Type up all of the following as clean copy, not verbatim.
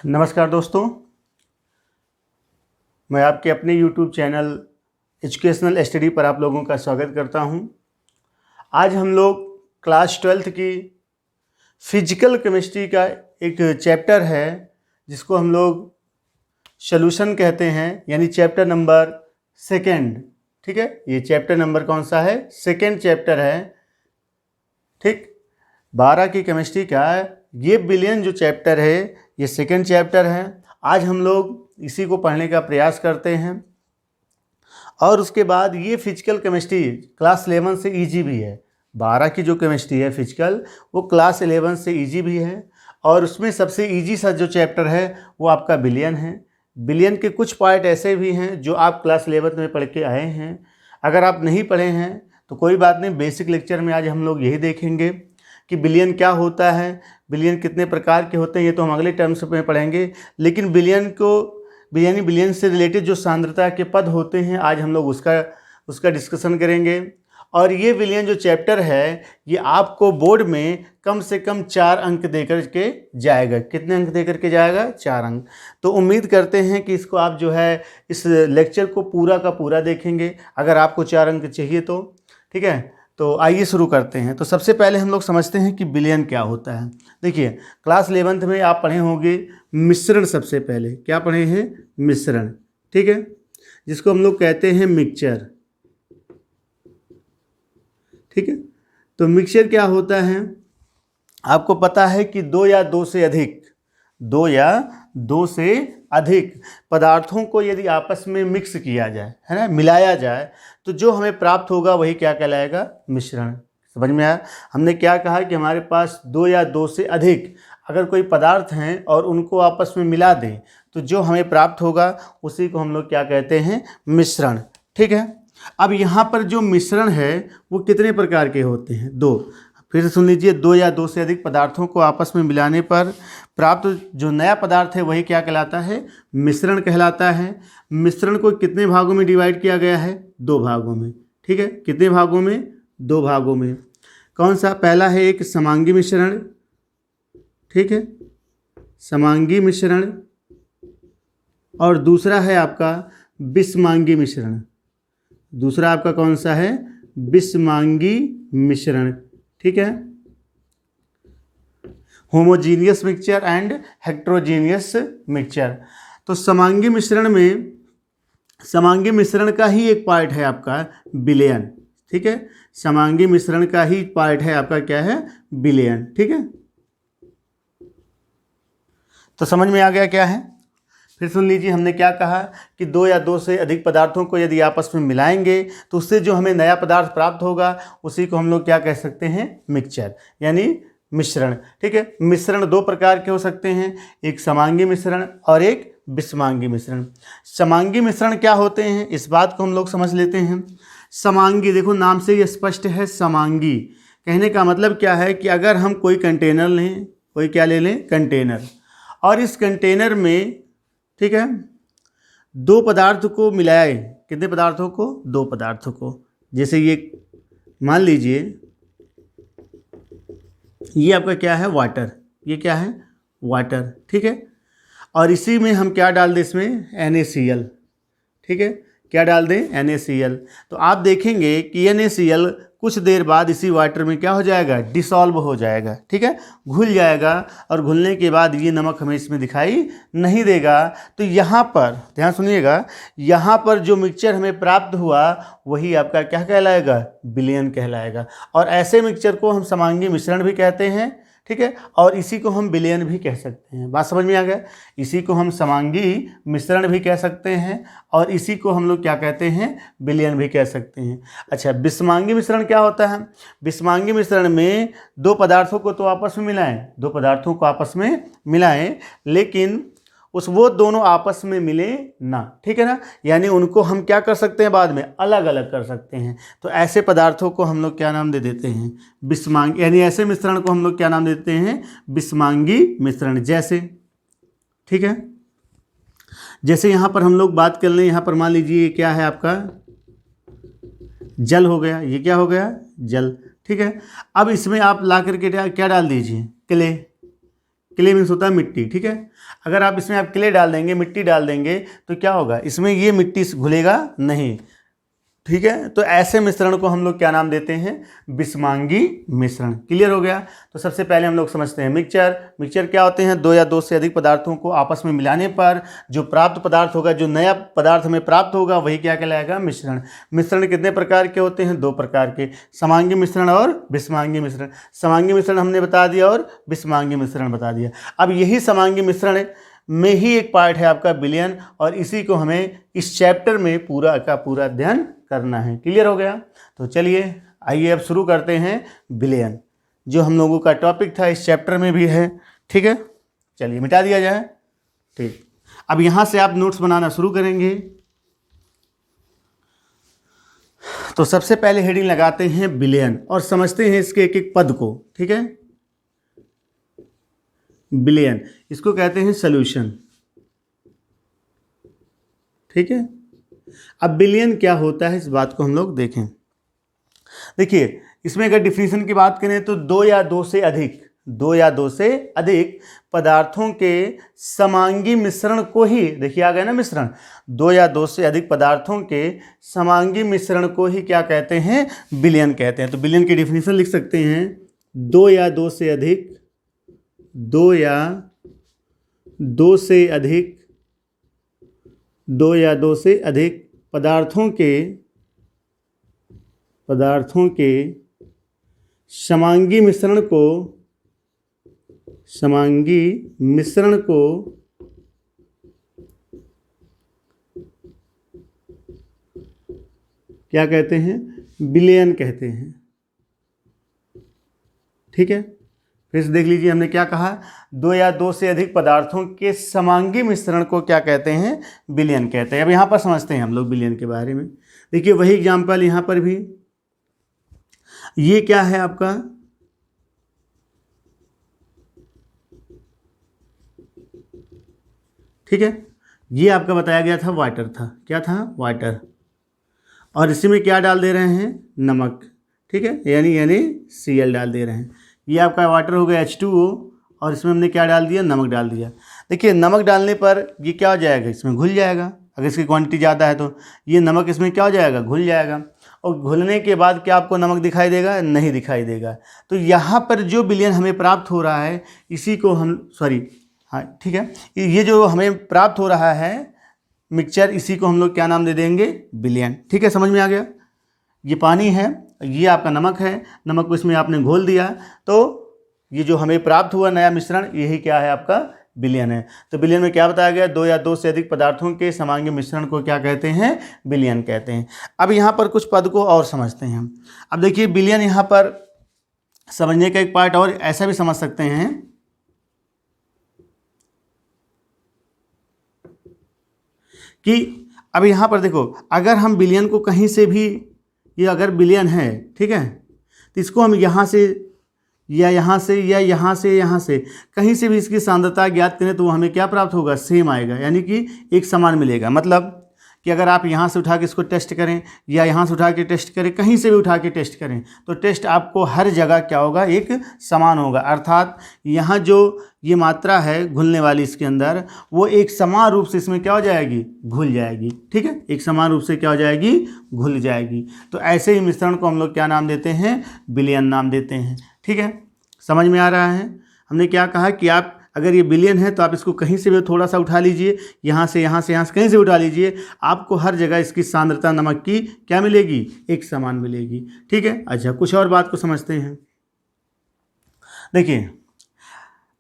नमस्कार दोस्तों, मैं आपके अपने YouTube चैनल एजुकेशनल स्टडी पर आप लोगों का स्वागत करता हूं। आज हम लोग क्लास 12th की फिजिकल केमिस्ट्री का एक चैप्टर है जिसको हम लोग सॉल्यूशन कहते हैं, यानी चैप्टर नंबर 2। ठीक है, ये चैप्टर नंबर कौन सा है? 2nd चैप्टर है। ठीक, 12 की केमिस्ट्री का ये बिलियन जो चैप्टर है ये 2nd चैप्टर है। आज हम लोग इसी को पढ़ने का प्रयास करते हैं और उसके बाद ये फिजिकल केमिस्ट्री क्लास 11 से इजी भी है। 12 की जो केमिस्ट्री है फिजिकल वो क्लास 11 से इजी भी है और उसमें सबसे इजी सा जो चैप्टर है वो आपका बिलियन है। बिलियन के कुछ पार्ट ऐसे भी हैं जो आप क्लास 11 में पढ़ के आए हैं। अगर आप नहीं पढ़े हैं तो कोई बात नहीं, बेसिक लेक्चर में आज हम लोग यही देखेंगे कि बिलियन क्या होता है, बिलियन कितने प्रकार के होते हैं, ये तो हम अगले टर्म्स में पढ़ेंगे। लेकिन बिलियन से रिलेटेड जो सांद्रता के पद होते हैं आज हम लोग उसका डिस्कशन करेंगे। और ये बिलियन जो चैप्टर है ये आपको बोर्ड में कम से कम 4 अंक देकर के जाएगा। कितने अंक देकर के जाएगा? 4 अंक। तो उम्मीद करते हैं कि इसको आप जो है इस लेक्चर को पूरा का पूरा देखेंगे अगर आपको 4 अंक चाहिए तो। ठीक है, तो आइए शुरू करते हैं। तो सबसे पहले हम लोग समझते हैं कि बिलियन क्या होता है। देखिए, क्लास 11th में आप पढ़े होंगे मिश्रण। सबसे पहले क्या पढ़े हैं? मिश्रण। ठीक है, जिसको हम लोग कहते हैं मिक्सचर। ठीक है, तो मिक्सचर क्या होता है? आपको पता है कि दो या दो से अधिक पदार्थों को यदि आपस में मिक्स किया जाए, है ना, मिलाया जाए, तो जो हमें प्राप्त होगा वही क्या कहलाएगा? मिश्रण। समझ में आया? हमने क्या कहा कि हमारे पास 2 या 2 से अधिक अगर कोई पदार्थ हैं और उनको आपस में मिला दें तो जो हमें प्राप्त होगा उसी को हम लोग क्या कहते हैं? मिश्रण। ठीक है, अब यहाँ पर जो मिश्रण है वो कितने प्रकार के होते हैं? 2। फिर से सुन लीजिए, 2 या 2 से अधिक पदार्थों को आपस में मिलाने पर प्राप्त जो नया पदार्थ है वही क्या कहलाता है? मिश्रण कहलाता है। मिश्रण को कितने भागों में डिवाइड किया गया है? 2 भागों में। ठीक है, कितने भागों में? 2 भागों में। कौन सा? पहला है एक समांगी मिश्रण। ठीक है, समांगी मिश्रण। और दूसरा है आपका विषमांगी मिश्रण। दूसरा आपका कौन सा है? विषमांगी मिश्रण। ठीक है, homogeneous mixture and heterogeneous mixture. तो समांगी मिश्रण का ही एक पार्ट है आपका विलयन। ठीक है, समांगी मिश्रण का ही पार्ट है आपका क्या है? विलयन। ठीक है, तो समझ में आ गया क्या है? फिर सुन लीजिए, हमने क्या कहा कि 2 या 2 से अधिक पदार्थों को यदि आपस में मिलाएंगे तो उससे जो हमें नया पदार्थ प्राप्त होगा उसी को हम लोग क्या कह सकते हैं? मिक्सचर, यानी मिश्रण। ठीक है, मिश्रण 2 प्रकार के हो सकते हैं, एक समांगी मिश्रण और एक विषमांगी मिश्रण। समांगी मिश्रण क्या होते हैं इस बात को हम लोग समझ लेते हैं। समांगी, देखो नाम से ही स्पष्ट है। समांगी कहने का मतलब क्या है कि अगर हम कोई कंटेनर लें, कोई क्या ले लें? कंटेनर, और इस कंटेनर में, ठीक है, 2 पदार्थ को मिलाए। कितने पदार्थों को? 2 पदार्थों को। जैसे ये मान लीजिए ये आपका क्या है? वाटर। ये क्या है? वाटर। ठीक है, और इसी में हम क्या डाल दें? इसमें NaCl। ठीक है, क्या डाल दें? NaCl। तो आप देखेंगे कि NaCl कुछ देर बाद इसी वाटर में क्या हो जाएगा? डिसॉल्व हो जाएगा। ठीक है, घुल जाएगा और घुलने के बाद ये नमक हमें इसमें दिखाई नहीं देगा। तो यहाँ पर ध्यान सुनिएगा, यहाँ पर जो मिक्सचर हमें प्राप्त हुआ वही आपका क्या कहलाएगा? विलयन कहलाएगा। और ऐसे मिक्सचर को हम समांगी मिश्रण भी कहते हैं। ठीक है, और इसी को हम विलयन भी कह सकते हैं। बात समझ में आ गया? इसी को हम समांगी मिश्रण भी कह सकते हैं और इसी को हम लोग क्या कहते हैं? विलयन भी कह सकते हैं। अच्छा, विषमांगी मिश्रण क्या होता है? विषमांगी मिश्रण में 2 पदार्थों को तो आपस में मिलाएं, 2 पदार्थों को आपस में मिलाएं, लेकिन वो दोनों आपस में मिले ना। ठीक है ना, यानी उनको हम क्या कर सकते हैं? बाद में अलग अलग कर सकते हैं। तो ऐसे पदार्थों को हम लोग क्या नाम दे देते हैं? विषमांगी, यानी ऐसे मिश्रण को हम लोग क्या नाम देते हैं? विषमांगी मिश्रण। जैसे, ठीक है, जैसे यहाँ पर हम लोग बात कर लें, यहाँ पर मान लीजिए ये क्या है आपका? जल हो गया। ये क्या हो गया? जल। ठीक है, अब इसमें आप ला करके क्या डाल दीजिए? क्ले। क्ले मीन्स होता है मिट्टी, ठीक है। अगर आप इसमें आप क्ले डाल देंगे, मिट्टी डाल देंगे, तो क्या होगा, इसमें ये मिट्टी घुलेगा नहीं, ठीक है। तो ऐसे मिश्रण को हम लोग क्या नाम देते हैं, बिस्मांगी मिश्रण। क्लियर हो गया। तो सबसे पहले हम लोग समझते हैं मिक्सचर। मिक्सचर क्या होते हैं, दो या दो से अधिक पदार्थों को आपस में मिलाने पर जो प्राप्त पदार्थ होगा, जो नया पदार्थ हमें प्राप्त होगा, वही क्या कहलाएगा, मिश्रण। मिश्रण कितने प्रकार के होते हैं, दो प्रकार के, समांगी मिश्रण और बिस्मांगी मिश्रण। समांगी मिश्रण हमने बता दिया और बिस्मांगी मिश्रण बता दिया। अब यही समांगी मिश्रण में ही एक पार्ट है आपका विलयन, और इसी को हमें इस चैप्टर में पूरा का पूरा अध्ययन करना है। क्लियर हो गया। तो चलिए आइए अब शुरू करते हैं विलयन, जो हम लोगों का टॉपिक था, इस चैप्टर में भी है, ठीक है। चलिए मिटा दिया जाए, ठीक। अब यहाँ से आप नोट्स बनाना शुरू करेंगे। तो सबसे पहले हेडिंग लगाते हैं विलयन और समझते हैं इसके एक एक पद को, ठीक है। विलयन, इसको कहते हैं सॉल्यूशन, ठीक है। अब विलयन क्या होता है, इस बात को हम लोग देखें। देखिए, इसमें अगर डिफिनीशन की बात करें तो दो या दो से अधिक पदार्थों के समांगी मिश्रण को ही, देखिए आ गया ना मिश्रण, दो या दो से अधिक पदार्थों के समांगी मिश्रण को ही क्या कहते हैं, विलयन कहते हैं। तो विलयन की डिफिनीशन लिख सकते हैं, दो या दो से अधिक पदार्थों के समांगी मिश्रण को क्या कहते हैं, विलयन कहते हैं, ठीक है। फिर से देख लीजिए, हमने क्या कहा, दो या दो से अधिक पदार्थों के समांगी मिश्रण को क्या कहते हैं, विलयन कहते हैं। अब यहाँ पर समझते हैं हम लोग विलयन के बारे में। देखिए वही एग्जाम्पल यहाँ पर भी, ये क्या है आपका, ठीक है, ये आपका बताया गया था वाटर था, क्या था, वाटर, और इसी में क्या डाल दे रहे हैं, नमक, ठीक है, यानी Cl डाल दे रहे हैं। ये आपका वाटर हो गया H2O, और इसमें हमने क्या डाल दिया, नमक डाल दिया। देखिए नमक डालने पर ये क्या हो जाएगा, इसमें घुल जाएगा। अगर इसकी क्वांटिटी ज़्यादा है तो ये नमक इसमें क्या हो जाएगा, घुल जाएगा। और घुलने के बाद क्या आपको नमक दिखाई देगा, नहीं दिखाई देगा। तो यहाँ पर जो विलयन हमें प्राप्त हो रहा है, इसी को हम हाँ ठीक है, ये जो हमें प्राप्त हो रहा है मिक्सचर, इसी को हम लोग क्या नाम दे देंगे, विलयन। ठीक है, समझ में आ गया। ये पानी है, ये आपका नमक है, नमक को इसमें आपने घोल दिया, तो ये जो हमें प्राप्त हुआ नया मिश्रण, यही क्या है, आपका विलयन है। तो विलयन में क्या बताया गया, दो या दो से अधिक पदार्थों के समांगी मिश्रण को क्या कहते हैं, विलयन कहते हैं। अब यहाँ पर कुछ पद को और समझते हैं हम। अब देखिए विलयन यहाँ पर समझने का एक पार्ट और ऐसा भी समझ सकते हैं कि अब यहाँ पर देखो, अगर हम विलयन को कहीं से भी, ये अगर विलयन है, ठीक है, तो इसको हम यहाँ से या यहाँ से या यहाँ से कहीं से भी इसकी सांद्रता ज्ञात करें तो वो हमें क्या प्राप्त होगा, सेम आएगा, यानी कि एक समान मिलेगा। मतलब कि अगर आप यहाँ से उठा के इसको टेस्ट करें या यहाँ से उठा के टेस्ट करें, कहीं से भी उठा के टेस्ट करें, तो टेस्ट आपको हर जगह क्या होगा, एक समान होगा। अर्थात यहाँ जो ये मात्रा है घुलने वाली इसके अंदर, वो एक समान रूप से इसमें क्या हो जाएगी, घुल जाएगी। ठीक है, एक समान रूप से क्या हो जाएगी, घुल जाएगी। तो ऐसे ही मिश्रण को हम लोग क्या नाम देते हैं, विलयन नाम देते हैं। ठीक है, समझ में आ रहा है। हमने क्या कहा कि आप अगर ये विलयन है तो आप इसको कहीं से भी थोड़ा सा उठा लीजिए, यहाँ से कहीं से उठा लीजिए, आपको हर जगह इसकी सांद्रता नमक की क्या मिलेगी, एक समान मिलेगी। ठीक है, अच्छा कुछ और बात को समझते हैं। देखिए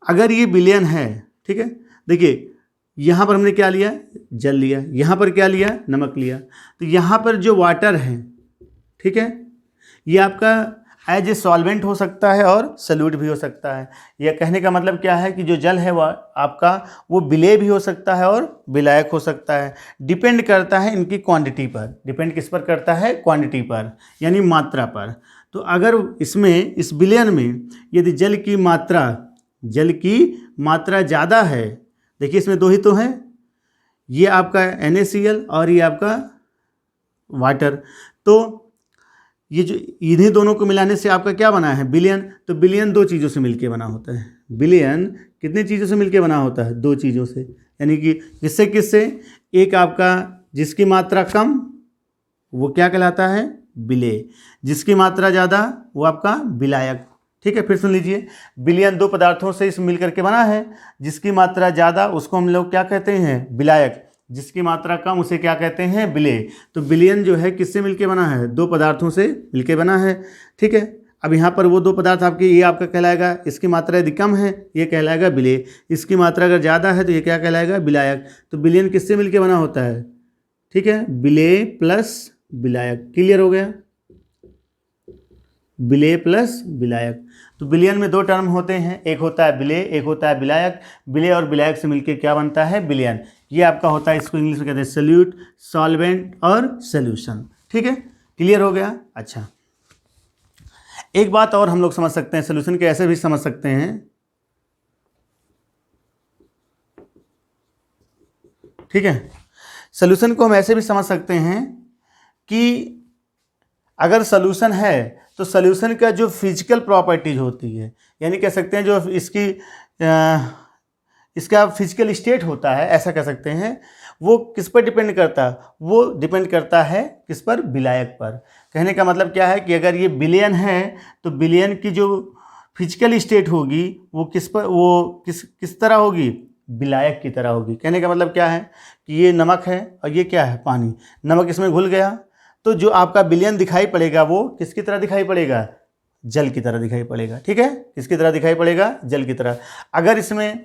अगर ये विलयन है, ठीक है, देखिए यहाँ पर हमने क्या लिया, जल लिया, यहाँ पर क्या लिया, नमक लिया। तो यहाँ पर जो वाटर है, ठीक है, ये आपका एज ए सॉल्वेंट हो सकता है और सल्यूट भी हो सकता है। यह कहने का मतलब क्या है कि जो जल है वह आपका वो विलेय भी हो सकता है और विलायक हो सकता है। डिपेंड करता है इनकी क्वांटिटी पर। डिपेंड किस पर करता है, क्वांटिटी पर, यानी मात्रा पर। तो अगर इसमें, इस विलयन में यदि जल की मात्रा ज़्यादा है, देखिए इसमें दो ही तो हैं, ये आपका NaCl और ये आपका वाटर। तो ये जो इन्हीं दोनों को मिलाने से आपका क्या बना है, बिलियन। तो बिलियन दो चीज़ों से मिलके बना होता है। बिलियन कितनी चीज़ों से मिलके बना होता है, दो चीज़ों से, यानी कि किससे किससे, एक आपका जिसकी मात्रा कम वो क्या कहलाता है, विलेय, जिसकी मात्रा ज़्यादा वो आपका विलायक। ठीक है, फिर सुन लीजिए, बिलियन दो पदार्थों से इस मिल करके बना है, जिसकी मात्रा ज़्यादा उसको हम लोग क्या कहते हैं, विलायक, जिसकी मात्रा कम उसे क्या कहते हैं, विलेय। तो बिलियन जो है किससे मिलके बना है, दो पदार्थों से मिलके बना है। ठीक है, अब यहाँ पर वो दो पदार्थ आपके, ये आपका कहलाएगा, इसकी मात्रा यदि कम है ये कहलाएगा विलेय, इसकी मात्रा अगर ज़्यादा है तो ये क्या कहलाएगा, विलायक। तो बिलियन किससे मिलके बना होता है, ठीक है, विलेय प्लस विलायक। क्लियर हो गया, विलेय प्लस विलायक। तो बिलियन में दो टर्म होते हैं, एक होता है विलेय, एक होता है विलायक। विलेय और विलायक से मिलके क्या बनता है, बिलियन। ये आपका होता है, इसको इंग्लिश में कहते हैं सॉल्यूट, सॉल्वेंट और सॉल्यूशन। ठीक है, क्लियर हो गया। अच्छा, एक बात और हम लोग समझ सकते हैं, सॉल्यूशन के ऐसे भी समझ सकते हैं, ठीक है, सॉल्यूशन को हम ऐसे भी समझ सकते हैं कि अगर सॉल्यूशन है तो सॉल्यूशन का जो फिजिकल प्रॉपर्टीज होती है, यानी कह सकते हैं जो इसका फिजिकल स्टेट होता है, ऐसा कह सकते हैं, वो किस पर डिपेंड करता है, वो डिपेंड करता है किस पर, विलायक पर। कहने का मतलब क्या है कि अगर ये बिलियन है तो बिलियन की जो फिजिकल स्टेट होगी वो किस पर, वो किस तरह होगी, विलायक की तरह होगी। कहने का मतलब क्या है कि ये नमक है और ये क्या है, पानी, नमक इसमें घुल गया तो जो आपका बिलियन दिखाई पड़ेगा वो किसकी तरह दिखाई पड़ेगा, जल की तरह दिखाई पड़ेगा। ठीक है, किसकी तरह दिखाई पड़ेगा, जल की तरह। अगर इसमें,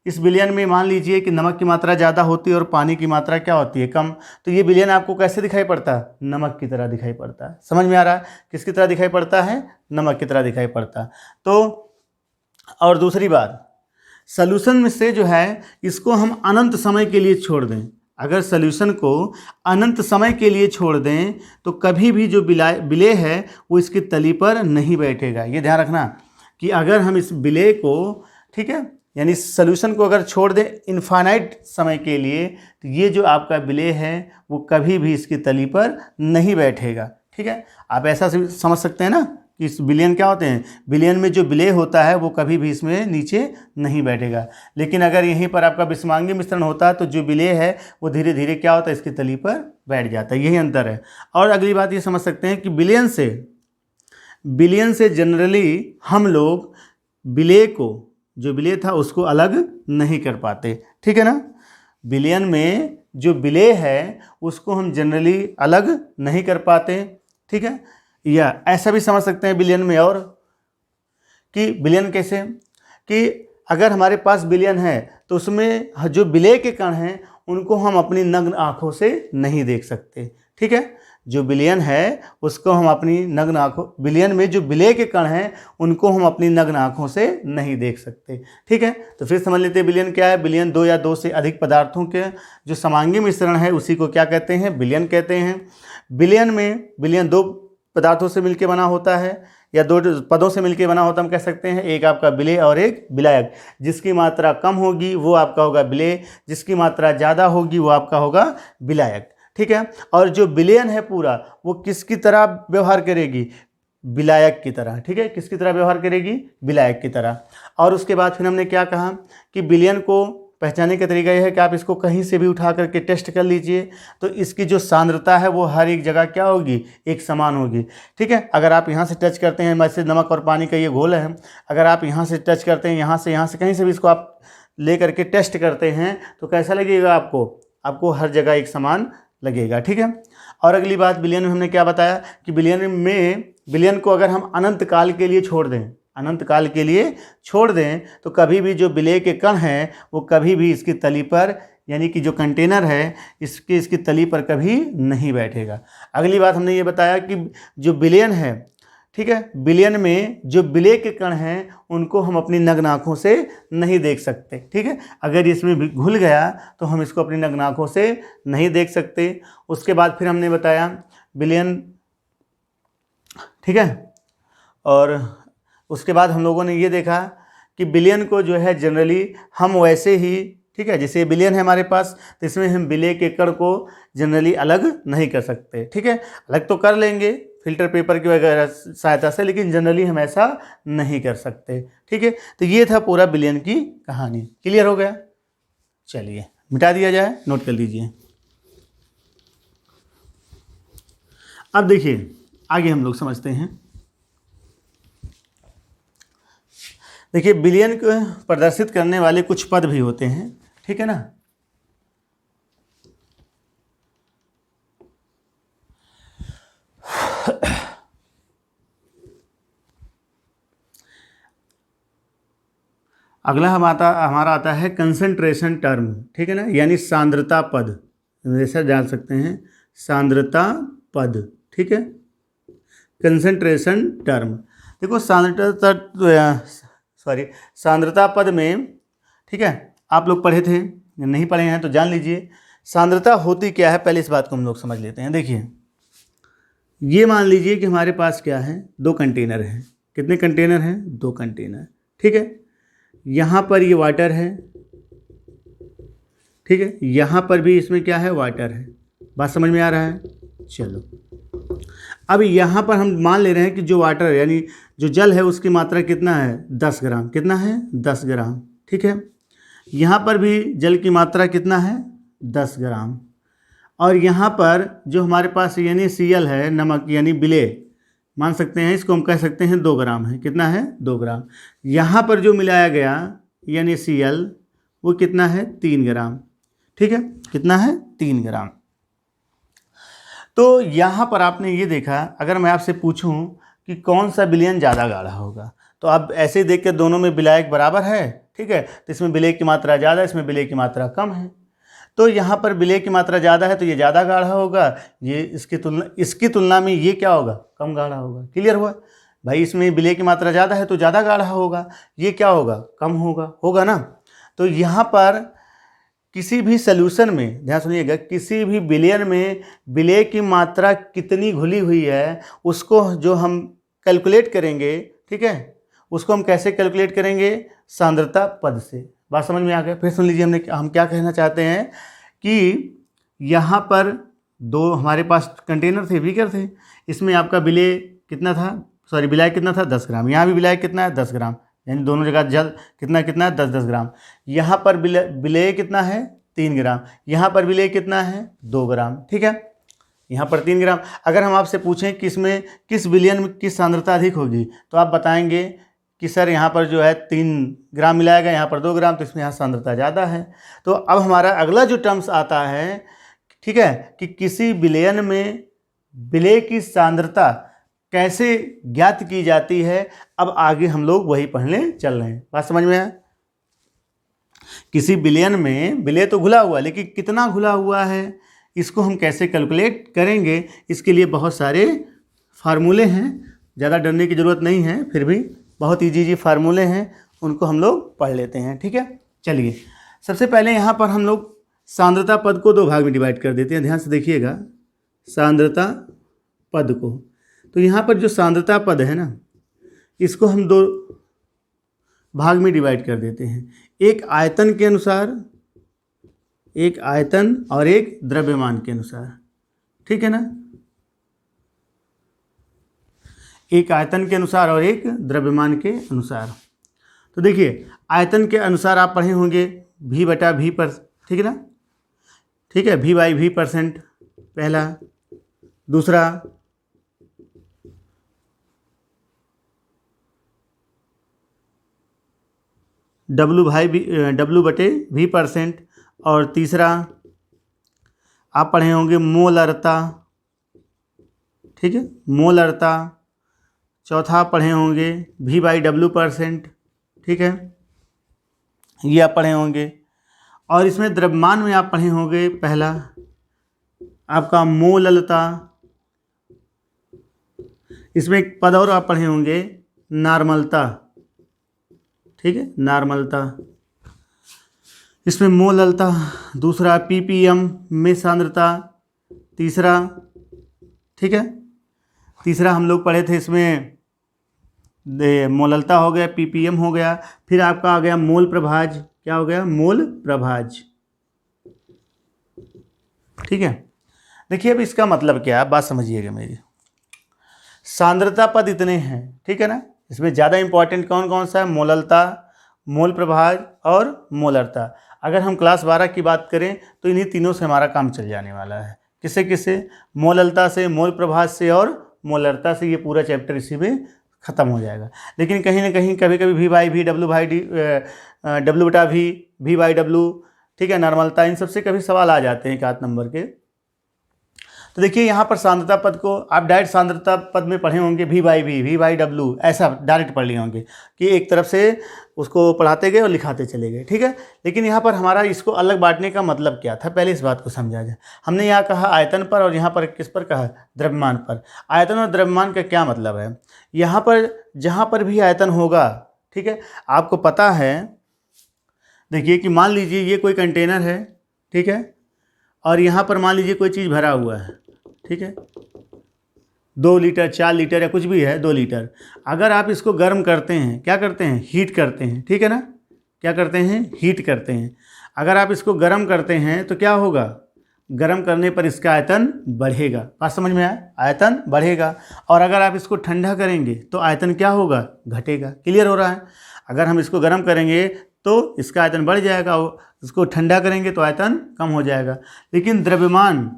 इस बिलियन में मान लीजिए कि नमक की मात्रा ज़्यादा होती है और पानी की मात्रा क्या होती है, कम, तो ये बिलियन आपको कैसे दिखाई पड़ता है, नमक की तरह दिखाई पड़ता है। समझ में आ रहा है, किसकी तरह दिखाई पड़ता है, नमक की तरह दिखाई पड़ता है। तो और दूसरी बात, सॉल्यूशन में से जो है इसको हम अनंत समय के लिए छोड़ दें, अगर सॉल्यूशन को अनंत समय के लिए छोड़ दें तो कभी भी जो विलेय है वो इसकी तली पर नहीं बैठेगा। ये ध्यान रखना कि अगर हम इस विलेय को, ठीक है, यानी सॉल्यूशन को अगर छोड़ दें इनफाइनाइट समय के लिए तो ये जो आपका विलेय है वो कभी भी इसकी तली पर नहीं बैठेगा। ठीक है, आप ऐसा समझ सकते हैं ना कि इस बिलियन क्या होते हैं, बिलियन में जो विलेय होता है वो कभी भी इसमें नीचे नहीं बैठेगा। लेकिन अगर यहीं पर आपका विषमांगी मिश्रण होता है तो जो विलेय है वो धीरे धीरे क्या होता है, इसकी तली पर बैठ जाता है। यही अंतर है। और अगली बात ये समझ सकते हैं कि बिलियन से जनरली हम लोग विलेय को, जो विलेय था उसको अलग नहीं कर पाते। ठीक है ना, बिलियन में जो विलेय है उसको हम जनरली अलग नहीं कर पाते। ठीक है, या ऐसा भी समझ सकते हैं बिलियन में और कि बिलियन कैसे, कि अगर हमारे पास बिलियन है तो उसमें जो विलेय के कण हैं उनको हम अपनी नग्न आँखों से नहीं देख सकते। ठीक है, जो बिलियन है उसको हम अपनी नग्न आँखों, बिलियन में जो विलेय के कण हैं उनको हम अपनी नग्न आँखों से नहीं देख सकते। ठीक है, तो फिर समझ लेते हैं बिलियन क्या है। बिलियन दो या दो से अधिक पदार्थों के जो समांगी मिश्रण है उसी को क्या कहते हैं, बिलियन कहते हैं। बिलियन दो पदार्थों से मिलकर बना होता है या दो पदों से मिलकर बना होता, हम कह सकते हैं, एक आपका विलेय और एक विलायक। जिसकी मात्रा कम होगी वो आपका होगा विलेय, जिसकी मात्रा ज़्यादा होगी वो आपका होगा विलायक। ठीक है, और जो बिलियन है पूरा वो किसकी तरह व्यवहार करेगी, विलायक की तरह। ठीक है, किसकी तरह व्यवहार करेगी, विलायक की तरह। और उसके बाद फिर हमने क्या कहा कि बिलियन को पहचानने का तरीका यह है कि आप इसको कहीं से भी उठा करके टेस्ट कर लीजिए तो इसकी जो सांद्रता है वो हर एक जगह क्या होगी, एक समान होगी। ठीक है, अगर आप यहाँ से टच करते हैं, वैसे नमक और पानी का ये घोल है, अगर आप यहाँ से टच करते हैं, यहाँ से कहीं से भी इसको आप ले करके टेस्ट करते हैं तो कैसा लगेगा आपको हर जगह एक समान लगेगा। ठीक है, और अगली बात, बिलियन में हमने क्या बताया कि बिलियन को अगर हम अनंत काल के लिए छोड़ दें तो कभी भी जो विलेय के कण हैं वो कभी भी इसकी तली पर, यानी कि जो कंटेनर है इसकी तली पर कभी नहीं बैठेगा। अगली बात हमने ये बताया कि जो बिलियन है, ठीक है, बिलियन में जो विलेय के कण हैं उनको हम अपनी नग्न आँखों से नहीं देख सकते। ठीक है, अगर इसमें घुल गया तो हम इसको अपनी नग्न आँखों से नहीं देख सकते। उसके बाद फिर हमने बताया बिलियन, ठीक है, और उसके बाद हम लोगों ने ये देखा कि बिलियन को जो है जनरली हम वैसे ही, ठीक है, जैसे बिलियन है हमारे पास तो इसमें हम विलेय के कण को जनरली अलग नहीं कर सकते। ठीक है, अलग तो कर लेंगे फिल्टर पेपर की वगैरह सहायता से, लेकिन जनरली हम ऐसा नहीं कर सकते। ठीक है, तो ये था पूरा बिलियन की कहानी। क्लियर हो गया? चलिए मिटा दिया जाए, नोट कर लीजिए। अब देखिए आगे हम लोग समझते हैं। देखिए बिलियन को प्रदर्शित करने वाले कुछ पद भी होते हैं, ठीक है ना। अगला हमारा आता है कंसंट्रेशन टर्म, ठीक है ना, यानी सांद्रता पद। जैसा जान सकते हैं सांद्रता पद, ठीक है। कंसंट्रेशन टर्म, देखो सांद्रता पद में, ठीक है, आप लोग पढ़े थे, नहीं पढ़े हैं तो जान लीजिए सांद्रता होती क्या है। पहले इस बात को हम लोग समझ लेते हैं। देखिए ये मान लीजिए कि हमारे पास क्या है, 2 कंटेनर हैं। कितने कंटेनर हैं? 2 कंटेनर, ठीक है। यहाँ पर ये वाटर है, ठीक है, यहाँ पर भी इसमें क्या है, वाटर है। बात समझ में आ रहा है? चलो अब यहाँ पर हम मान ले रहे हैं कि जो वाटर यानी जो जल है उसकी मात्रा कितना है, 10 ग्राम। कितना है? 10 ग्राम, ठीक है। यहाँ पर भी जल की मात्रा कितना है, 10 ग्राम। और यहाँ पर जो हमारे पास यानी Cl है, नमक यानी विलेय, मान सकते हैं इसको हम कह सकते हैं 2 ग्राम है। कितना है? 2 ग्राम। यहाँ पर जो मिलाया गया यानी Cl वो कितना है, 3 ग्राम, ठीक है। कितना है? 3 ग्राम। तो यहाँ पर आपने ये देखा, अगर मैं आपसे पूछूं कि कौन सा विलयन ज़्यादा गाढ़ा होगा, तो आप ऐसे देख के दोनों में विलायक बराबर है, ठीक है, तो इसमें विलेय की मात्रा ज़्यादा, इसमें विलेय की मात्रा कम है। तो यहाँ पर विलेय की मात्रा ज़्यादा है तो ये ज़्यादा गाढ़ा होगा, ये इसकी तुलना में ये क्या होगा, कम गाढ़ा होगा। क्लियर हुआ भाई? इसमें विलेय की मात्रा ज़्यादा है तो ज़्यादा गाढ़ा होगा, ये क्या होगा, कम होगा ना। तो यहाँ पर किसी भी सॉल्यूशन में ध्यान सुनिएगा, किसी भी विलयन में विलेय की मात्रा कितनी घुली हुई है उसको जो हम कैलकुलेट करेंगे, ठीक है, उसको हम कैसे कैलकुलेट करेंगे, सांद्रता पद से। बात समझ में आ गया? फिर सुन लीजिए हम क्या कहना चाहते हैं कि यहाँ पर 2 हमारे पास कंटेनर थे, बीकर थे, इसमें आपका विलेय कितना था, विलायक कितना था, 10 ग्राम। यहाँ भी विलायक कितना है, 10 ग्राम, यानी दोनों जगह जल कितना है, 10-10 ग्राम। यहाँ पर विलेय कितना है, 3 ग्राम। यहाँ पर विलेय कितना है, 2 ग्राम, ठीक है। यहाँ पर 3 ग्राम। अगर हम आपसे पूछें कि इसमें किस विलयन में किस सांद्रता अधिक होगी, तो आप बताएंगे कि सर यहाँ पर जो है 3 ग्राम मिलाया गया, यहाँ पर 2 ग्राम, तो इसमें यहाँ सांद्रता ज़्यादा है। तो अब हमारा अगला जो टर्म्स आता है, ठीक है, कि किसी विलयन में विलेय की सांद्रता कैसे ज्ञात की जाती है। अब आगे हम लोग वही पढ़ने चल रहे हैं। बात समझ में आया? किसी विलयन में विलेय तो घुला हुआ, लेकिन कितना घुला हुआ है इसको हम कैसे कैलकुलेट करेंगे, इसके लिए बहुत सारे फार्मूले हैं। ज़्यादा डरने की ज़रूरत नहीं है, फिर भी बहुत ईजी फार्मूले हैं, उनको हम लोग पढ़ लेते हैं, ठीक है। चलिए सबसे पहले यहाँ पर हम लोग सांद्रता पद को 2 भाग में डिवाइड कर देते हैं। ध्यान से देखिएगा सांद्रता पद को। तो यहाँ पर जो सांद्रता पद है ना, इसको हम 2 भाग में डिवाइड कर देते हैं। एक आयतन के अनुसार, एक आयतन और एक द्रव्यमान के अनुसार, ठीक है ना। एक आयतन के अनुसार और एक द्रव्यमान के अनुसार। तो देखिए आयतन के अनुसार आप पढ़े होंगे V/V पर, ठीक है ना, ठीक है, V/V%, पहला। दूसरा W/V%, और तीसरा आप पढ़े होंगे मोलरता, ठीक है, मोलरता। चौथा पढ़े होंगे V/W%, ठीक है, ये आप पढ़े होंगे। और इसमें द्रव्यमान में आप पढ़े होंगे पहला आपका मोललता। इसमें एक पद और आप पढ़े होंगे नॉर्मलता, ठीक है, नॉर्मलता। इसमें मोललता। दूसरा ppm में सांद्रता, तीसरा, ठीक है, तीसरा हम लोग पढ़े थे, इसमें मोललता हो गया, ppm हो गया, फिर आपका आ गया मोल प्रभाज। क्या हो गया? मोल प्रभाज, ठीक है। देखिए अब इसका मतलब क्या है, बात समझिएगा मेरी। सांद्रता पद इतने हैं, ठीक है ना। इसमें ज़्यादा इंपॉर्टेंट कौन कौन सा है? मोललता, मोल प्रभाज और मोलरता। अगर हम क्लास 12 की बात करें तो इन्हीं तीनों से हमारा काम चल जाने वाला है। किससे किससे? मोललता से, मोल प्रभाज से और मोलरता से। ये पूरा चैप्टर इसी में ख़त्म हो जाएगा। लेकिन कहीं ना कहीं कभी कभी V/V, W/D, W/V, V/W, ठीक है, नॉर्मलता, इन सबसे कभी सवाल आ जाते हैं 1 नंबर के। तो देखिए यहाँ पर सांद्रता पद को आप डायरेक्ट सांद्रता पद में पढ़े होंगे V/V, V/W, ऐसा डायरेक्ट पढ़ लिए होंगे कि एक तरफ से उसको पढ़ाते गए और लिखाते चले गए, ठीक है। लेकिन यहाँ पर हमारा इसको अलग बांटने का मतलब क्या था, पहले इस बात को समझा जाए। हमने यहाँ कहा आयतन पर और यहाँ पर किस पर कहा? द्रव्यमान पर। आयतन और द्रव्यमान का क्या मतलब है? यहाँ पर जहाँ पर भी आयतन होगा, ठीक है, आपको पता है, देखिए कि मान लीजिए ये कोई कंटेनर है, ठीक है, और यहाँ पर मान लीजिए कोई चीज़ भरा हुआ है, ठीक है, 2 लीटर, 4 लीटर या कुछ भी है, 2 लीटर। अगर आप इसको गर्म करते हैं, क्या करते हैं? हीट करते हैं, ठीक है ना। क्या करते हैं? हीट करते हैं। अगर आप इसको गर्म करते हैं तो क्या होगा? गर्म करने पर इसका आयतन बढ़ेगा। बात समझ में आया? आयतन बढ़ेगा। और अगर आप इसको ठंडा करेंगे तो आयतन क्या होगा? घटेगा। क्लियर हो रहा है? अगर हम इसको गर्म करेंगे तो इसका आयतन बढ़ जाएगा, इसको ठंडा करेंगे तो आयतन कम हो जाएगा। लेकिन द्रव्यमान,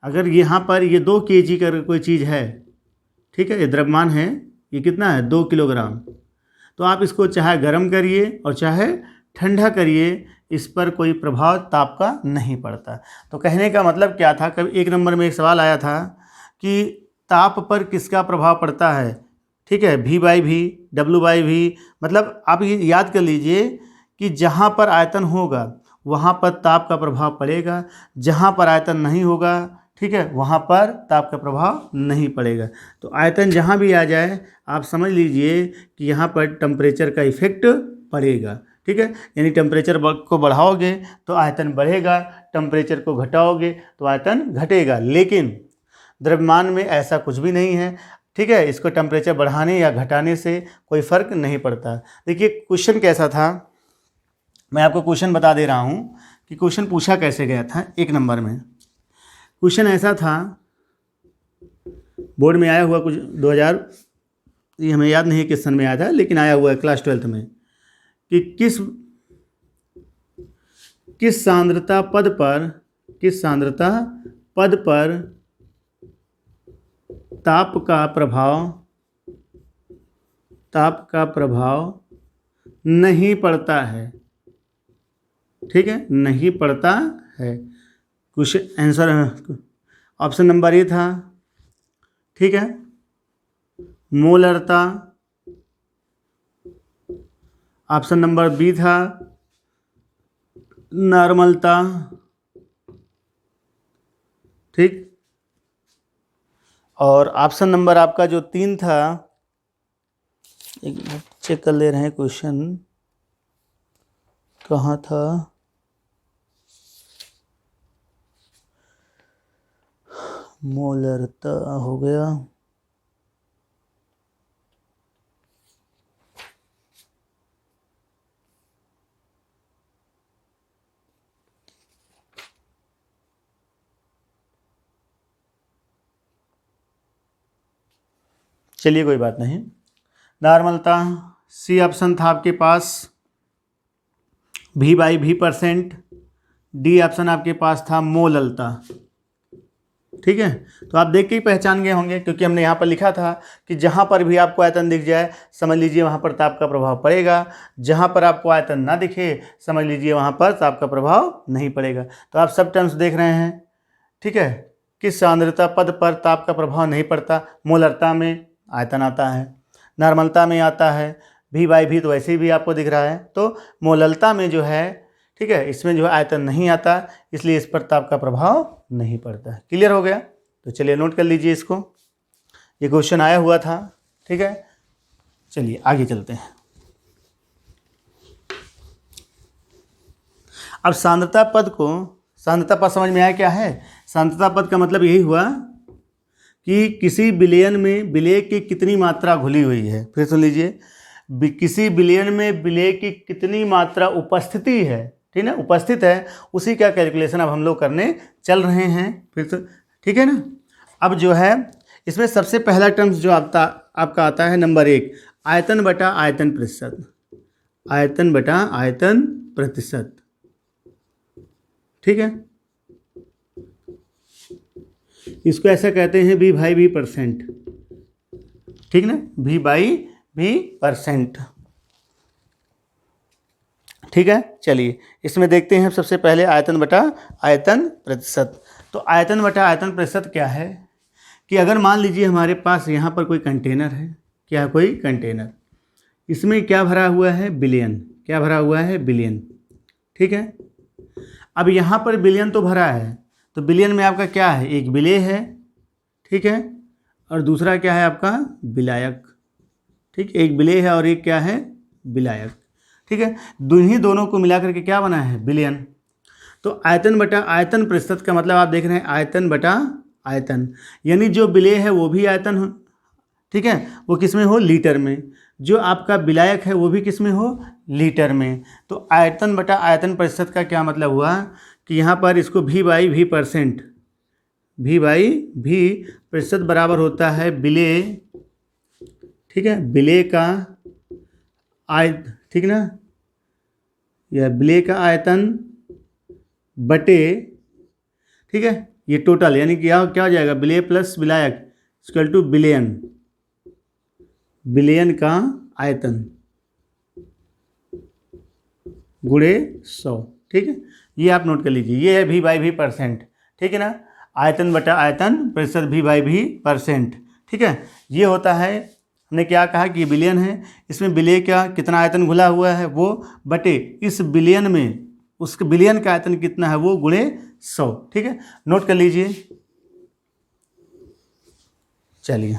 अगर यहाँ पर ये 2 kg का कोई चीज़ है, ठीक है, ये द्रव्यमान है, ये कितना है? 2 किलोग्राम। तो आप इसको चाहे गर्म करिए और चाहे ठंडा करिए, इस पर कोई प्रभाव ताप का नहीं पड़ता। तो कहने का मतलब क्या था? कभी 1 नंबर में एक सवाल आया था कि ताप पर किसका प्रभाव पड़ता है, ठीक है, V/V, W/V। मतलब आप ये याद कर लीजिए कि जहाँ पर आयतन होगा वहाँ पर ताप का प्रभाव पड़ेगा, जहाँ पर आयतन नहीं होगा, ठीक है, वहाँ पर ताप का प्रभाव नहीं पड़ेगा। तो आयतन जहाँ भी आ जाए आप समझ लीजिए कि यहाँ पर टेम्परेचर का इफेक्ट पड़ेगा, ठीक है। यानी टेम्परेचर को बढ़ाओगे तो आयतन बढ़ेगा, टेम्परेचर को घटाओगे तो आयतन घटेगा। लेकिन द्रव्यमान में ऐसा कुछ भी नहीं है, ठीक है। इसको टेम्परेचर बढ़ाने या घटाने से कोई फ़र्क नहीं पड़ता। देखिए क्वेश्चन कैसा था, मैं आपको क्वेश्चन बता दे रहा हूँ कि क्वेश्चन पूछा कैसे गया था। 1 नंबर में क्वेश्चन ऐसा था, बोर्ड में आया हुआ कुछ 2000, ये हमें याद नहीं किस सन में आया था, लेकिन आया हुआ है क्लास 12th में, कि किस सांद्रता पद पर ताप का प्रभाव नहीं पड़ता है, ठीक है, नहीं पड़ता है। कुछ आंसर ऑप्शन नंबर ए था, ठीक है, मोलरता। ऑप्शन नंबर बी था नॉर्मलता, ठीक। और ऑप्शन नंबर आपका जो 3 था, एक मिनट चेक कर ले रहे हैं क्वेश्चन कहाँ था। मोलरता हो गया, चलिए कोई बात नहीं। नॉर्मलता, सी ऑप्शन था आपके पास V/V%, डी ऑप्शन आपके पास था मोललता, ठीक है। तो आप देख के ही पहचान गए होंगे, क्योंकि हमने यहाँ पर लिखा था कि जहाँ पर भी आपको आयतन दिख जाए समझ लीजिए वहाँ पर ताप का प्रभाव पड़ेगा, जहाँ पर आपको आयतन ना दिखे समझ लीजिए वहाँ पर ताप का प्रभाव नहीं पड़ेगा। तो आप सब टर्म्स देख रहे हैं, ठीक है। किस सांद्रता पद पर ताप का प्रभाव नहीं पड़ता? मोलरता में आयतन आता है, नॉर्मलता में आता है, V/V तो वैसे भी आपको दिख रहा है। तो मोललता में जो है, ठीक है, इसमें जो है आयतन नहीं आता, इसलिए इस पर ताप का प्रभाव नहीं पड़ता है। क्लियर हो गया? तो चलिए नोट कर लीजिए इसको, ये क्वेश्चन आया हुआ था, ठीक है। चलिए आगे चलते हैं। अब सांद्रता पद समझ में आया क्या है? सांद्रता पद का मतलब यही हुआ कि किसी विलयन में विलेय की कितनी मात्रा घुली हुई है। फिर सुन लीजिए, किसी विलयन में विलेय की कितनी मात्रा उपस्थिति है, ठीक है, उपस्थित है, उसी का कैलकुलेशन अब हम लोग करने चल रहे हैं। फिर तो ठीक है ना। अब जो है इसमें सबसे पहला टर्म्स जो आपका आता है नंबर 1, आयतन बटा आयतन प्रतिशत। आयतन बटा आयतन प्रतिशत, ठीक है, इसको ऐसा कहते हैं V/V%, ठीक ना, V/V%, ठीक है। चलिए इसमें देखते हैं सबसे पहले आयतन बटा आयतन प्रतिशत। तो आयतन बटा आयतन प्रतिशत क्या है कि अगर मान लीजिए हमारे पास यहाँ पर कोई कंटेनर है, क्या कोई कंटेनर, इसमें क्या भरा हुआ है, बिलियन, क्या भरा हुआ है, बिलियन, ठीक है। अब यहाँ पर बिलियन तो भरा है, तो बिलियन में आपका क्या है, एक विलेय है, ठीक है, और दूसरा क्या है आपका विलायक, ठीक, एक विलेय है और एक क्या है, विलायक, ठीक है। दोनों को मिलाकर के क्या बना है, बिलियन। तो आयतन बटा आयतन प्रतिशत का मतलब आप देख रहे हैं आयतन बटा आयतन, यानी जो विलेय है वो भी आयतन हो, ठीक है, वो किस में हो, लीटर में, जो आपका विलायक है वो भी किस में हो, लीटर में। तो आयतन बटा आयतन प्रतिशत का क्या मतलब हुआ कि यहाँ पर इसको V/V%, V/V% बराबर होता है विलेय, ठीक है, विलेय का ठीक ना, यह विलेय का आयतन बटे, ठीक है, ये टोटल, यानी कि क्या हो जाएगा, विलेय प्लस विलायक इक्वल टू बिलियन, बिलियन का आयतन गुणे 100, ठीक है। ये आप नोट कर लीजिए, ये है V/V%, ठीक है ना, आयतन बटा आयतन प्रतिशत V/V%, ठीक है। ये होता है, हमने क्या कहा कि बिलियन है, इसमें विलेय का कितना आयतन घुला हुआ है वो बटे इस बिलियन में उसके बिलियन का आयतन कितना है वो गुणे 100, ठीक है, नोट कर लीजिए। चलिए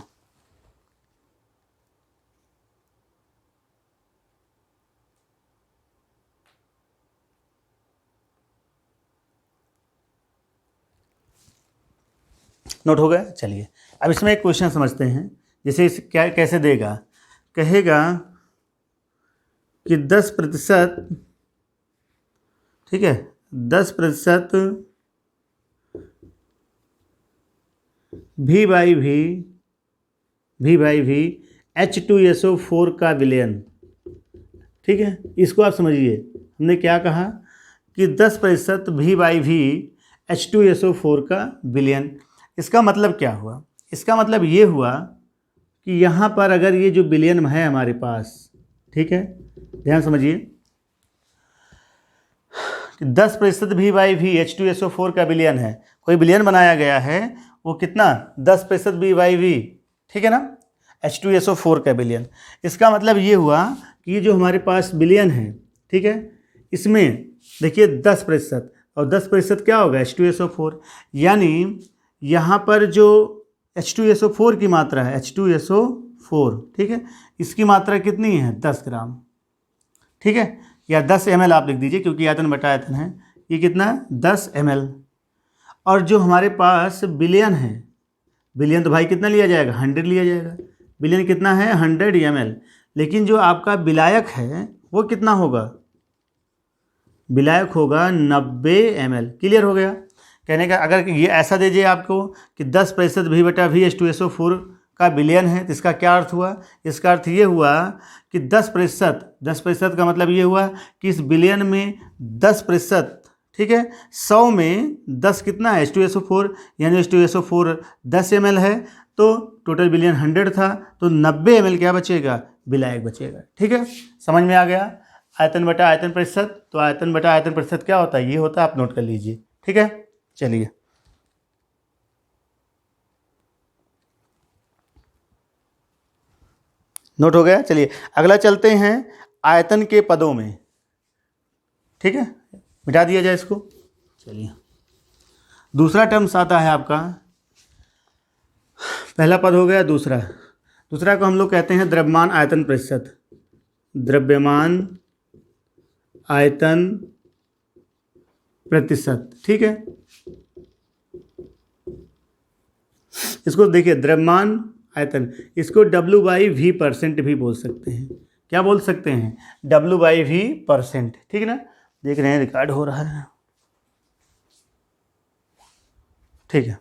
नोट हो गया। चलिए अब इसमें एक क्वेश्चन समझते हैं, जैसे इस क्या कैसे देगा, कहेगा कि 10%, ठीक है, 10% V/V H2SO4 का विलयन, ठीक है। इसको आप समझिए, हमने क्या कहा कि 10% V/V H2SO4 का विलयन। इसका मतलब क्या हुआ, इसका मतलब ये हुआ कि यहाँ पर अगर ये जो विलयन है हमारे पास, ठीक है, ध्यान समझिए, 10% V/V H2SO4 का विलयन है, कोई विलयन बनाया गया है, वो कितना 10% V/V, ठीक है ना, H2SO4 का विलयन। इसका मतलब ये हुआ कि ये जो हमारे पास विलयन है, ठीक है, इसमें देखिए 10%, और 10% क्या होगा, H2SO4, यानी यहाँ पर जो H2SO4 की मात्रा है, H2SO4, ठीक है, इसकी मात्रा कितनी है, 10 ग्राम, ठीक है, या 10 ml आप लिख दीजिए, क्योंकि आयतन बटा आयतन है, ये कितना है, 10 ml। और जो हमारे पास बिलियन है, बिलियन तो भाई कितना लिया जाएगा, 100 लिया जाएगा, बिलियन कितना है, 100 ml। लेकिन जो आपका विलायक है वो कितना होगा, विलायक होगा 90 ml। क्लियर हो गया, कहने का अगर ये ऐसा दीजिए आपको कि 10% V/V H2SO4 का विलयन है, तो इसका क्या अर्थ हुआ, इसका अर्थ ये हुआ कि 10% का मतलब ये हुआ कि इस विलयन में 10%, ठीक है, 100 में 10 कितना है, H2SO4, यानी H2SO4 10 ml है, तो टोटल विलयन 100 था, तो 90 ml क्या बचेगा, विलायक बचेगा, ठीक है, समझ में आ गया। आयतन बटा आयतन प्रतिशत, तो आयतन बटा आयतन प्रतिशत क्या होता है, ये होता है, आप नोट कर लीजिए, ठीक है। चलिए नोट हो गया। चलिए अगला चलते हैं आयतन के पदों में, ठीक है, मिटा दिया जाए इसको। चलिए दूसरा टर्म्स आता है आपका, पहला पद हो गया, दूसरा को हम लोग कहते हैं द्रव्यमान आयतन प्रतिशत, द्रव्यमान आयतन प्रतिशत, ठीक है। इसको देखिए द्रव्यमान आयतन, इसको W/V% भी बोल सकते हैं, क्या बोल सकते हैं, W/V%, ठीक है ना, देख रहे हैं रिकॉर्ड हो रहा है, ठीक है।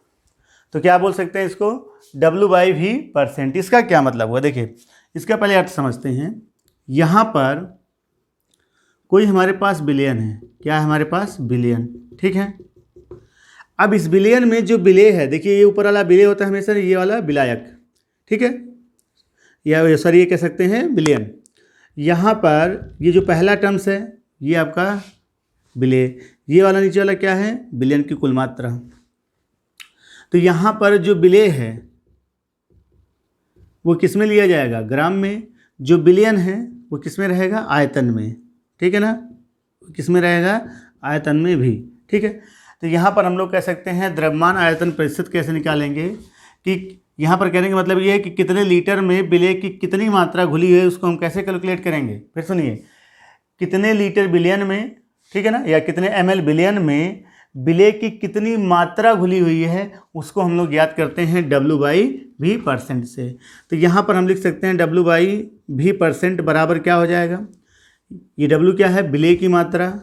तो क्या बोल सकते हैं इसको, W/V%। इसका क्या मतलब हुआ, देखिए इसका पहले अर्थ समझते हैं। यहाँ पर कोई हमारे पास बिलियन है, क्या है हमारे पास, बिलियन, ठीक है। अब इस बिलियन में जो बिले है, देखिए ये ऊपर वाला बिले होता है हमेशा, ये वाला विलायक, ठीक है, या सॉरी ये कह सकते हैं बिलियन। यहाँ पर ये जो पहला टर्म्स है ये आपका बिले, ये वाला नीचे वाला क्या है, बिलियन की कुल मात्रा। तो यहाँ पर जो बिले है वो किस में लिया जाएगा, ग्राम में। जो बिलियन है वो किस में रहेगा, आयतन में, ठीक है ना, किस में रहेगा, आयतन में भी, ठीक है। तो यहाँ पर हम लोग कह सकते हैं द्रव्यमान आयतन प्रतिशत कैसे निकालेंगे, कि यहाँ पर कहने का मतलब ये है कि कितने लीटर में बिले की कितनी मात्रा घुली है, उसको हम कैसे कैलकुलेट करेंगे। फिर सुनिए, कितने लीटर बिलियन में, ठीक है ना, या कितने ml बिलियन में बिले की कितनी मात्रा घुली हुई है, उसको हम लोग याद करते हैं W/V% से। तो यहाँ पर हम लिख सकते हैं W/V% बराबर क्या हो जाएगा, ये W क्या है, बिले की मात्रा,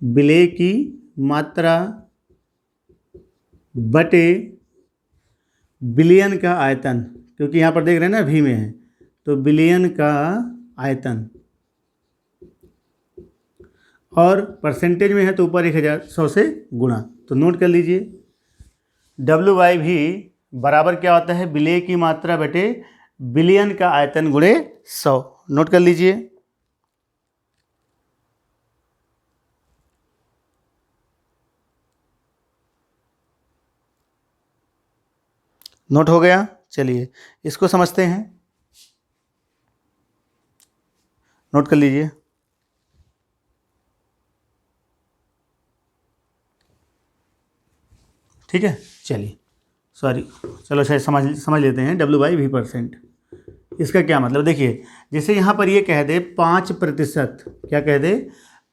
बिले की मात्रा बटे बिलियन का आयतन, क्योंकि यहाँ पर देख रहे हैं ना V में है, तो बिलियन का आयतन, और परसेंटेज में है तो ऊपर 1100 से गुणा। तो नोट कर लीजिए, W/V बराबर क्या होता है, बिले की मात्रा बटे बिलियन का आयतन गुणे 100। नोट कर लीजिए। नोट हो गया, चलिए इसको समझते हैं, नोट कर लीजिए। ठीक है, चलिए सॉरी, चलो शायद समझ लेते हैं W/V%। इसका क्या मतलब, देखिए जैसे यहाँ पर ये कह दे 5%, क्या कह दे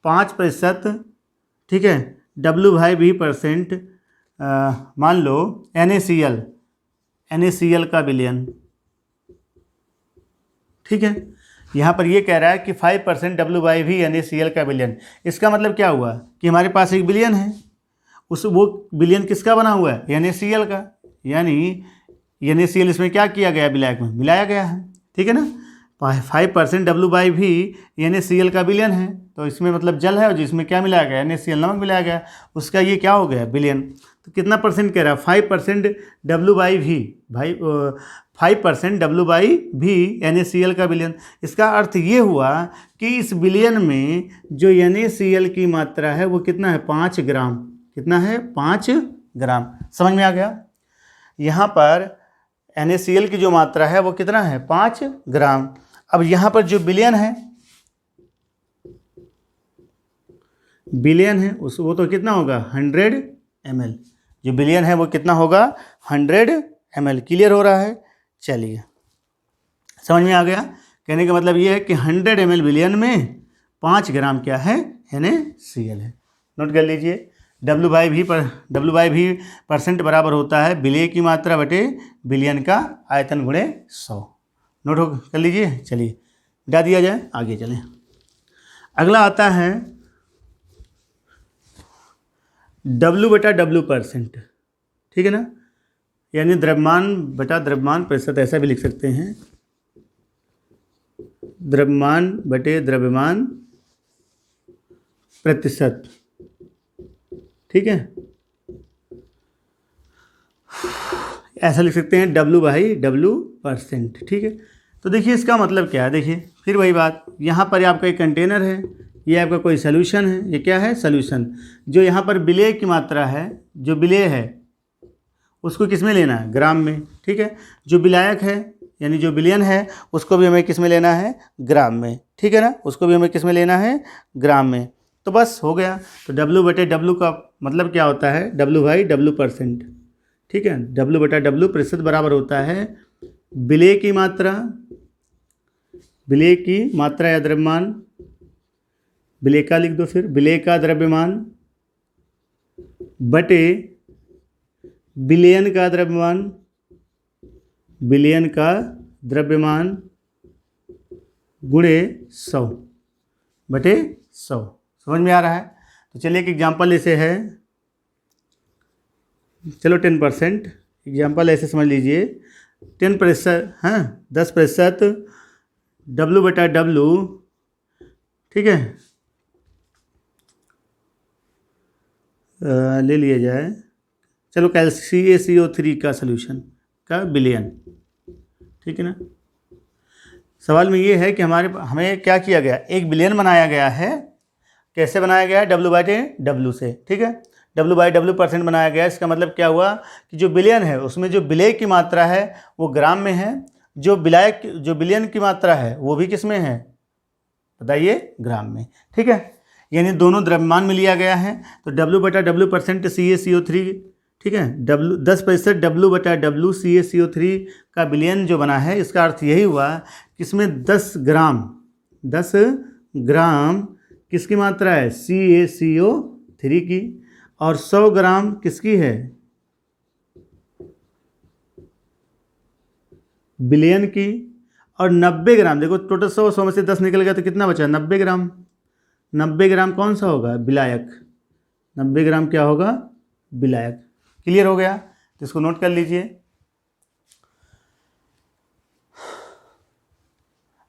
5%, ठीक है, W/V%, मान लो NaCl का बिलियन, ठीक है। यहाँ पर ये कह रहा है कि 5% W/V NaCl का बिलियन। इसका मतलब क्या हुआ कि हमारे पास एक बिलियन है, वो बिलियन किसका बना हुआ है, NaCl का, यानी NaCl इसमें क्या किया गया, विलायक में मिलाया गया है, ठीक है ना। 5% W/V NaCl का बिलियन है, तो इसमें मतलब जल है और जिसमें क्या मिलाया गया, NaCl नमक मिलाया गया, उसका ये क्या हो गया, बिलियन। तो कितना परसेंट कह रहा है, 5% W/V, भाई 5% W/V NaCl का बिलियन। इसका अर्थ ये हुआ कि इस बिलियन में जो NaCl की मात्रा है वो कितना है, 5 ग्राम। कितना है, 5 ग्राम। समझ में आ गया। यहाँ पर NaCl की जो मात्रा है वो कितना है, 5 ग्राम। अब यहाँ पर जो बिलियन है वो तो कितना होगा, 100 ml। जो बिलियन है वो कितना होगा, 100 ml। क्लियर हो रहा है, चलिए समझ में आ गया। कहने का मतलब ये है कि 100 ml बिलियन में 5 ग्राम क्या है, NaCl है। नोट कर लीजिए, W/V% बराबर होता है बिले की मात्रा बटे बिलियन का आयतन गुणे 100। नोट कर लीजिए, चलिए मिटा दिया जाए, आगे चलें। अगला आता है W/W%, ठीक है ना, यानी द्रव्यमान बटा द्रव्यमान प्रतिशत, ऐसा भी लिख सकते हैं, द्रव्यमान बटे द्रव्यमान प्रतिशत, ठीक है, ऐसा लिख सकते हैं W/W%, ठीक है। तो देखिए इसका मतलब क्या है, देखिए फिर वही बात, यहाँ पर आपका एक कंटेनर है, ये आपका कोई सॉल्यूशन है, ये क्या है, सॉल्यूशन। जो यहाँ पर बिले की मात्रा है, जो बिले है उसको किस में लेना है, ग्राम में, ठीक है। जो विलायक है यानी जो बिलियन है उसको भी हमें किस में लेना है, ग्राम में, ठीक है ना, उसको भी हमें किस में लेना है, ग्राम में। तो बस हो गया। तो W/W का मतलब क्या होता है, W/W%, ठीक है। W/W प्रतिशत बराबर होता है बिले की मात्रा या द्रव्यमान, बिले का लिख दो, फिर बिले का द्रव्यमान बटे बिलियन का द्रव्यमान गुणे 100 बटे 100। समझ में आ रहा है। तो चलिए एक एग्जाम्पल ऐसे है, चलो 10%, एग्जाम्पल ऐसे समझ लीजिए 10%, हाँ 10% W/W, ठीक है, ले लिया जाए, चलो CaCO3 का सोल्यूशन का बिलियन, ठीक है ना। सवाल में ये है कि हमें क्या किया गया, एक बिलियन बनाया गया है। कैसे बनाया गया है? W/W से, ठीक है, W/W% बनाया गया है। इसका मतलब क्या हुआ कि जो बिलियन है उसमें जो विलेय की मात्रा है वो ग्राम में है, जो बिलियन की मात्रा है वो भी किस में है बताइए, ग्राम में, ठीक है। यानी दोनों द्रव्यमान में लिया गया है। तो W/W% CaCO3, ठीक है, 10% W/W CaCO3 का बिलियन जो बना है, इसका अर्थ यही हुआ कि इसमें 10 ग्राम किसकी मात्रा है, CaCO3 की, और 100 ग्राम किसकी है, बिलियन की, और 90 ग्राम, देखो टोटल 100 में से 10 निकल गया तो कितना बचा, 90 ग्राम। 90 ग्राम कौन सा होगा, विलायक। 90 ग्राम क्या होगा, विलायक। क्लियर हो गया? तो इसको नोट कर लीजिए।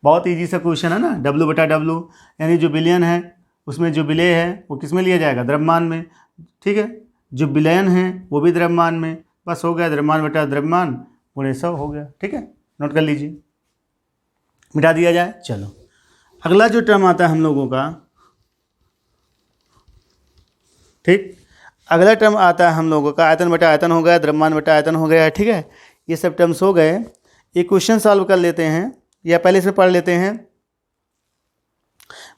बहुत इजी सा क्वेश्चन है ना। W/W यानी जो बिलियन है उसमें जो विलेय है वो किस में लिया जाएगा, द्रव्यमान में, ठीक है। जो बिलियन है वो भी द्रव्यमान में, बस हो गया, द्रव्यमान बटा द्रव्यमान गुणे 100 हो गया, ठीक है। नोट कर लीजिए, मिटा दिया जाए। चलो अगला जो टर्म आता है हम लोगों का, ठीक, अगला टर्म आता है हम लोगों का आयतन बटा आयतन हो गया, द्रव्यमान बटा आयतन हो गया, ठीक है। ये सब टर्म्स हो गए। एक क्वेश्चन सॉल्व कर लेते हैं, या पहले से पढ़ लेते हैं।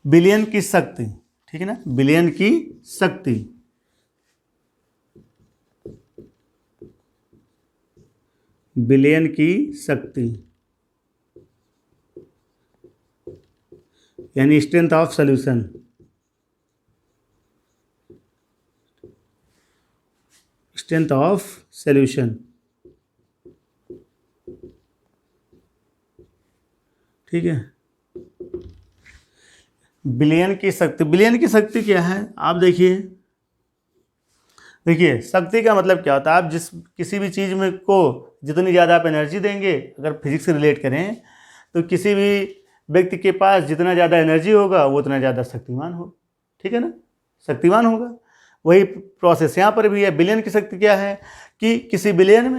बिलियन की शक्ति, ठीक है ना, बिलियन की शक्ति, बिलियन की शक्ति यानी strength of solution, strength of solution, ठीक है। बिलियन की शक्ति, बिलियन की शक्ति क्या है, आप देखिए शक्ति का मतलब क्या होता है, आप किसी भी चीज़ में को जितनी ज़्यादा आप एनर्जी देंगे, अगर फिजिक्स से रिलेट करें तो किसी भी व्यक्ति के पास जितना ज़्यादा एनर्जी होगा वो उतना ज़्यादा शक्तिमान हो, ठीक है ना, शक्तिमान होगा। वही प्रोसेस यहाँ पर भी है। बिलियन की शक्ति क्या है कि किसी बिलियन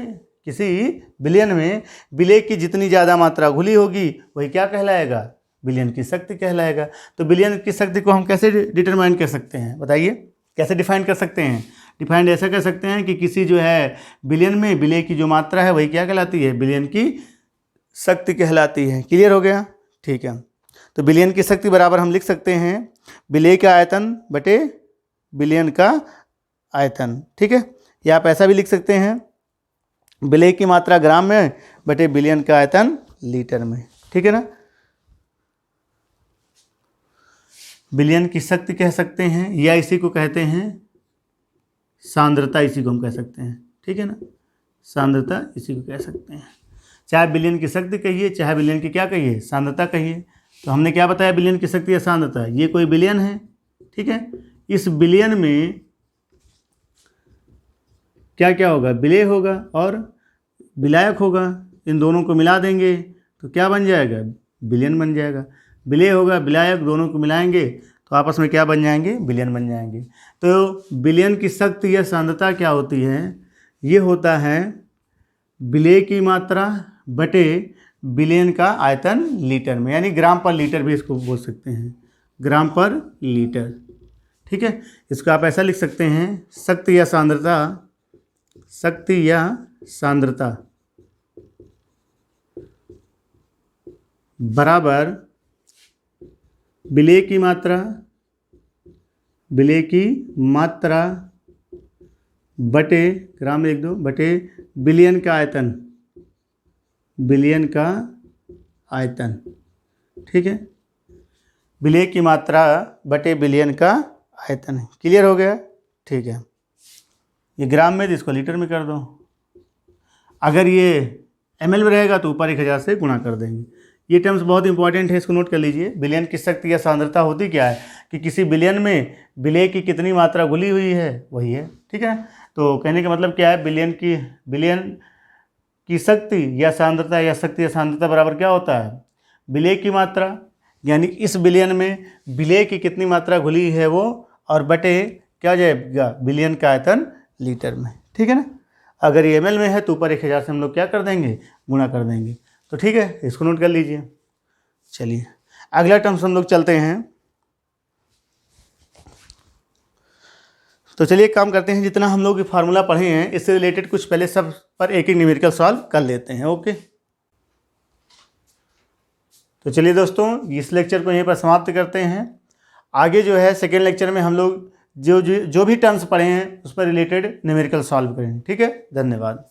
में विलेय की जितनी ज़्यादा मात्रा घुली होगी वही क्या कहलाएगा, बिलियन की शक्ति कहलाएगा। तो बिलियन की शक्ति को हम कैसे डिटरमाइन कर सकते हैं बताइए, कैसे डिफाइन कर सकते हैं? डिफाइंड ऐसा कर सकते हैं कि किसी जो है बिलियन में विलेय की जो मात्रा है वही क्या कहलाती है, बिलियन की शक्ति कहलाती है। क्लियर हो गया? ठीक है। तो बिलियन की शक्ति बराबर हम लिख सकते हैं विलेय का आयतन बटे बिलियन का आयतन, ठीक है। या आप ऐसा भी लिख सकते हैं विलेय की मात्रा ग्राम में बटे बिलियन का आयतन लीटर में, ठीक है ना। बिलियन की शक्ति कह सकते हैं, या इसी को कहते हैं सांद्रता, इसी को हम कह सकते हैं, ठीक है ना, सांद्रता इसी को कह सकते हैं। चाहे बिलियन की शक्ति कहिए, चाहे बिलियन की क्या कहिए, सांद्रता कहिए। तो हमने क्या बताया, बिलियन की शक्ति या सांद्रता, ये कोई बिलियन है, ठीक है। इस बिलियन में क्या क्या होगा, विलेय होगा और विलायक होगा। इन दोनों को मिला देंगे तो क्या बन जाएगा, बिलियन बन जाएगा। विलेय होगा विलायक, दोनों को मिलाएंगे तो आपस में क्या बन जाएंगे, बिलियन बन जाएंगे। तो बिलियन की शक्ति या सांद्रता क्या होती है, ये होता है विलेय की मात्रा बटे बिलियन का आयतन लीटर में, यानी ग्राम पर लीटर भी इसको बोल सकते हैं, ग्राम पर लीटर, ठीक है। इसको आप ऐसा लिख सकते हैं, शक्ति या सांद्रता, शक्ति या सांद्रता बराबर विलेय की मात्रा, विलेय की मात्रा बटे, ग्राम में लिख दो, बटे बिलियन का आयतन, बिलियन का आयतन, ठीक है। विलेय की मात्रा बटे बिलियन का आयतन है। क्लियर हो गया? ठीक है। ये ग्राम में, इसको लीटर में कर दो। अगर ये ml में रहेगा तो ऊपर 1000 से गुणा कर देंगे। ये टर्म्स बहुत इंपॉर्टेंट है, इसको नोट कर लीजिए। बिलियन की शक्ति या सांद्रता होती क्या है कि किसी बिलियन में विलेय की कितनी मात्रा घुली हुई है वही है, ठीक है। तो कहने का मतलब क्या है, बिलियन की शक्ति या सांद्रता, या शक्ति या सांद्रता बराबर क्या होता है, विलेय की मात्रा, यानी इस बिलियन में विलेय की कितनी मात्रा घुली है वो, और बटे क्या हो जाएगा, बिलियन का आयतन लीटर में। ठीक है ना। अगर ये ml में है तो ऊपर 1000 से हम लोग क्या कर देंगे, गुणा कर देंगे। तो ठीक है, इसको नोट कर लीजिए। चलिए अगला टर्म्स हम लोग चलते हैं। तो चलिए एक काम करते हैं, जितना हम लोग ये फार्मूला पढ़े हैं इससे रिलेटेड कुछ पहले सब पर एक एक न्यूमेरिकल सॉल्व कर लेते हैं। ओके, तो चलिए दोस्तों इस लेक्चर को यहीं पर समाप्त करते हैं। आगे जो है सेकेंड लेक्चर में हम लोग जो भी टर्म्स पढ़े हैं उस पर रिलेटेड न्यूमेरिकल सॉल्व करेंगे। ठीक है, धन्यवाद।